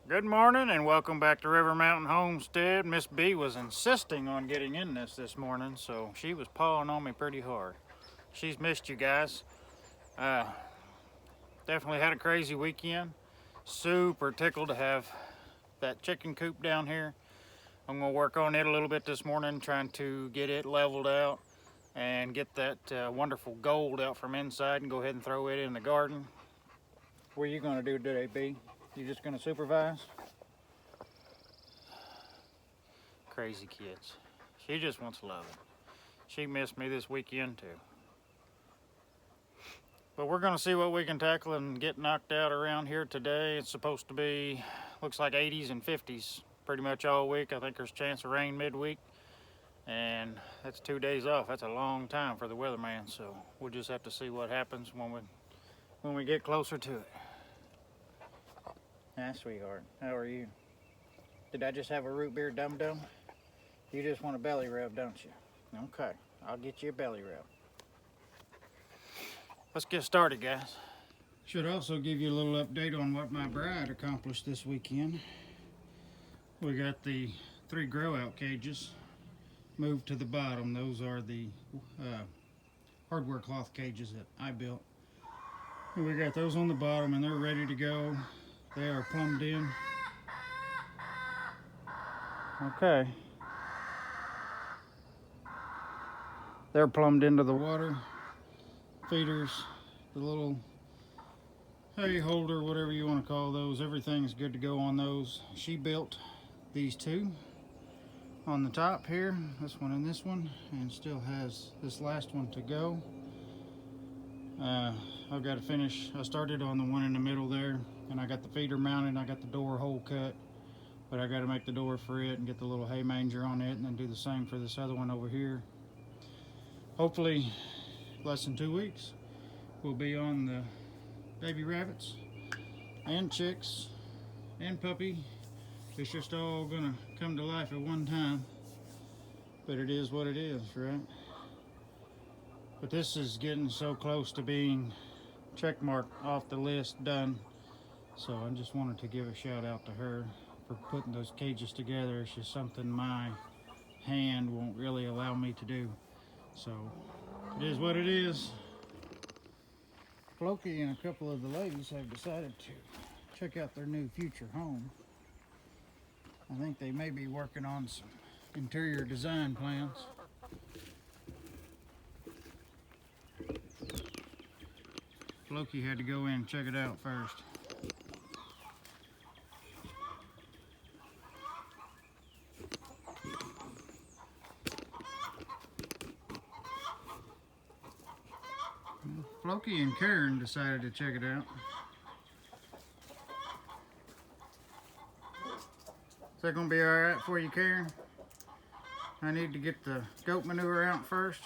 Good morning and welcome back to River Mountain Homestead. Miss B was insisting on getting in this morning, so she was pawing on me pretty hard. She's missed you guys. Definitely had a crazy weekend. Super tickled to have that chicken coop down here. I'm gonna work on it a little bit this morning, trying to get it leveled out and get that wonderful gold out from inside and go ahead and throw it in the garden. What are you gonna do today, B? You just gonna supervise? Crazy kids. She just wants loving. She missed me this weekend too. But we're gonna see what we can tackle and get knocked out around here today. It's supposed to be, looks like 80s and 50s pretty much all week. I think there's a chance of rain midweek. And that's 2 days off. That's a long time for the weatherman. So we'll just have to see what happens when we get closer to it. Hi, sweetheart. How are you? Did I just have a root beer dum-dum? You just want a belly rub, don't you? Okay, I'll get you a belly rub. Let's get started, guys. Should also give you a little update on what my bride accomplished this weekend. We got the 3 grow-out cages moved to the bottom. Those are the hardware cloth cages that I built. And we got those on the bottom and they're ready to go. They are plumbed in. Okay. They're plumbed into the water. Feeders, the little hay holder, whatever you want to call those, everything's good to go on those. She built these 2 on the top here, this one and this one, and still has this last one to go. I've got to finish. I started on the one in the middle there, and I got the feeder mounted, I got the door hole cut, but I got to make the door for it and get the little hay manger on it, and then do the same for this other one over here. Hopefully less than 2 weeks we'll be on the baby rabbits and chicks and puppy. It's just all gonna come to life at one time, but it is what it is, right? But this is getting so close to being check marked off the list, done. So I just wanted to give a shout out to her for putting those cages together. It's just something my hand won't really allow me to do. So it is what it is. Floki and a couple of the ladies have decided to check out their new future home. I think they may be working on some interior design plans. Floki had to go in and check it out first. Floki and Karen decided to check it out. Is that gonna be all right for you, Karen? I need to get the goat manure out first.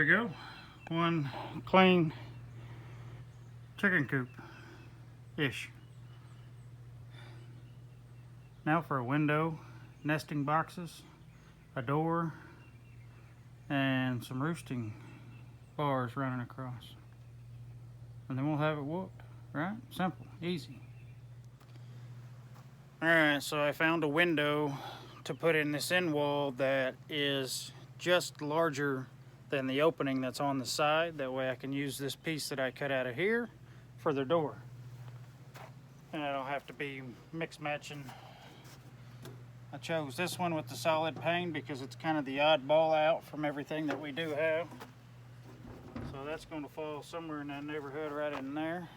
we go. One clean chicken coop-ish. Now for a window, nesting boxes, a door, and some roosting bars running across. And then we'll have it whooped, right? Simple, easy. Alright, so I found a window to put in this end wall that is just larger than the opening that's on the side. That way I can use this piece that I cut out of here for the door. And I don't have to be mix matching. I chose this one with the solid pane because it's kind of the oddball out from everything that we do have. So that's going to fall somewhere in that neighborhood right in there.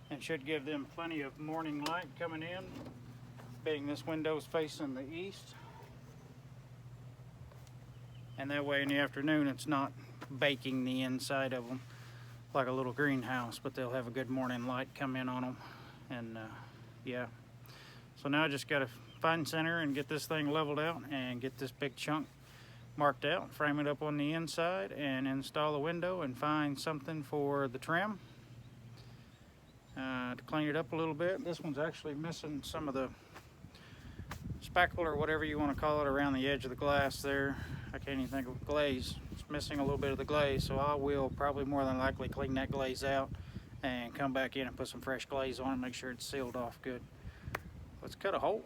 And should give them plenty of morning light coming in, being this window's facing the east. And that way in the afternoon it's not baking the inside of them like a little greenhouse, but they'll have a good morning light come in on them. And yeah, so now I just got to find center and get this thing leveled out and get this big chunk marked out, frame it up on the inside, and install a window and find something for the trim to clean it up a little bit. This one's actually missing some of the spackle or whatever you want to call it around the edge of the glass there. I can't even think of glaze. It's missing a little bit of the glaze, so I will probably more than likely clean that glaze out and come back in and put some fresh glaze on it, make sure it's sealed off good. Let's cut a hole.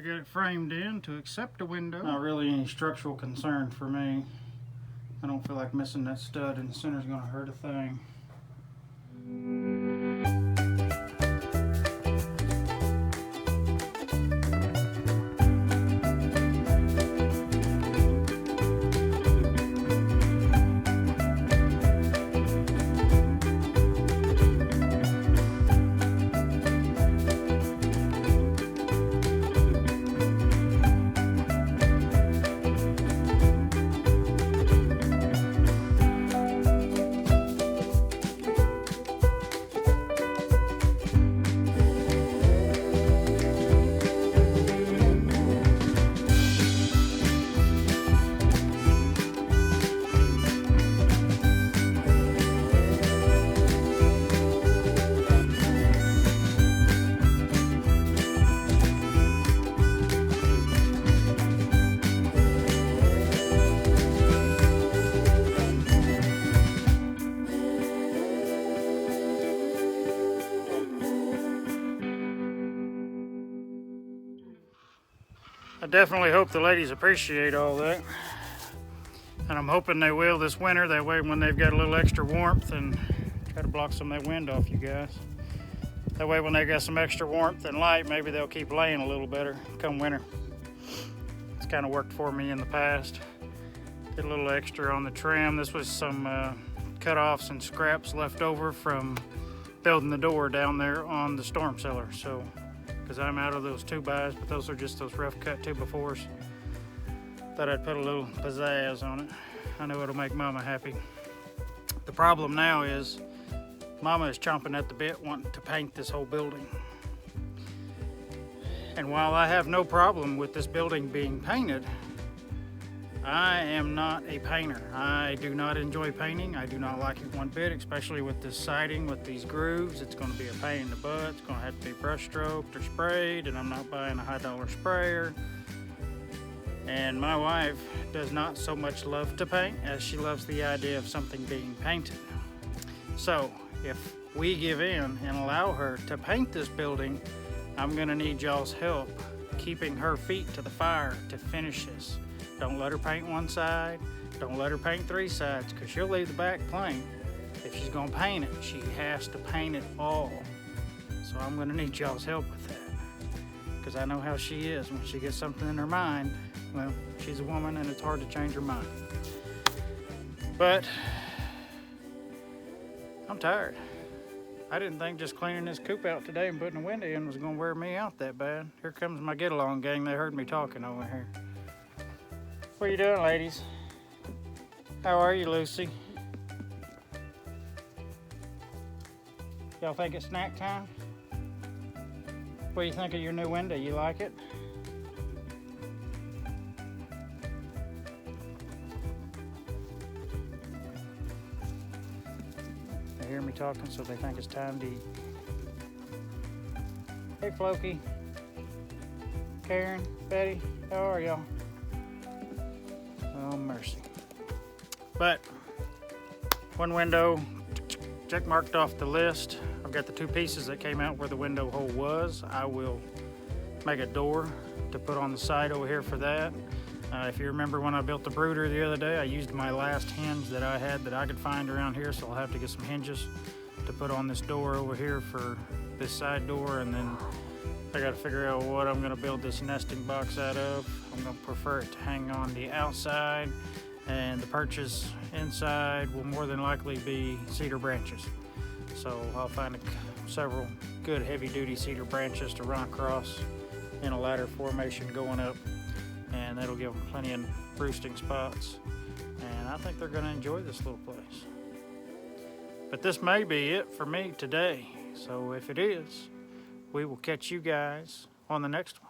Get it framed in to accept a window. Not really any structural concern for me. I don't feel like missing that stud in the center is going to hurt a thing. I definitely hope the ladies appreciate all that, and I'm hoping they will this winter. That way when they've got a little extra warmth, and try to block some of that wind off, you guys. That way when they got some extra warmth and light, maybe they'll keep laying a little better come winter. It's kind of worked for me in the past. Did a little extra on the trim. This was some cut-offs and scraps left over from building the door down there on the storm cellar. So, because I'm out of those 2x, but those are just those rough cut 2x4s. Thought I'd put a little pizzazz on it. I know it'll make Mama happy. The problem now is Mama is chomping at the bit wanting to paint this whole building. And while I have no problem with this building being painted, I am not a painter. I do not enjoy painting. I do not like it one bit, especially with this siding, with these grooves. It's going to be a pain in the butt. It's going to have to be brush stroked or sprayed, and I'm not buying a high dollar sprayer. And my wife does not so much love to paint as she loves the idea of something being painted. So if we give in and allow her to paint this building, I'm gonna need y'all's help keeping her feet to the fire to finish this. Don't let her paint one side, don't let her paint 3 sides, because she'll leave the back plain. If she's gonna paint it, she has to paint it all. So I'm gonna need y'all's help with that, because I know how she is. When she gets something in her mind, well, she's a woman and it's hard to change her mind. But I'm tired. I didn't think just cleaning this coop out today and putting a window in was gonna wear me out that bad. Here comes my get-along gang. They heard me talking over here. What are you doing, ladies? How are you, Lucy? Y'all think it's snack time? What do you think of your new window? You like it? They hear me talking, so they think it's time to eat. Hey, Floki. Karen, Betty, how are y'all? Oh, mercy. But one window check marked off the list. I've got the 2 pieces that came out where the window hole was. I will make a door to put on the side over here for that. If you remember when I built the brooder the other day, I used my last hinge that I had that I could find around here, so I'll have to get some hinges to put on this door over here for this side door, and then I got to figure out what I'm going to build this nesting box out of. I'm going to prefer it to hang on the outside, and the perches inside will more than likely be cedar branches. So I'll find several good heavy-duty cedar branches to run across in a ladder formation going up, and that'll give them plenty of roosting spots. And I think they're going to enjoy this little place. But this may be it for me today. So if it is, we will catch you guys on the next one.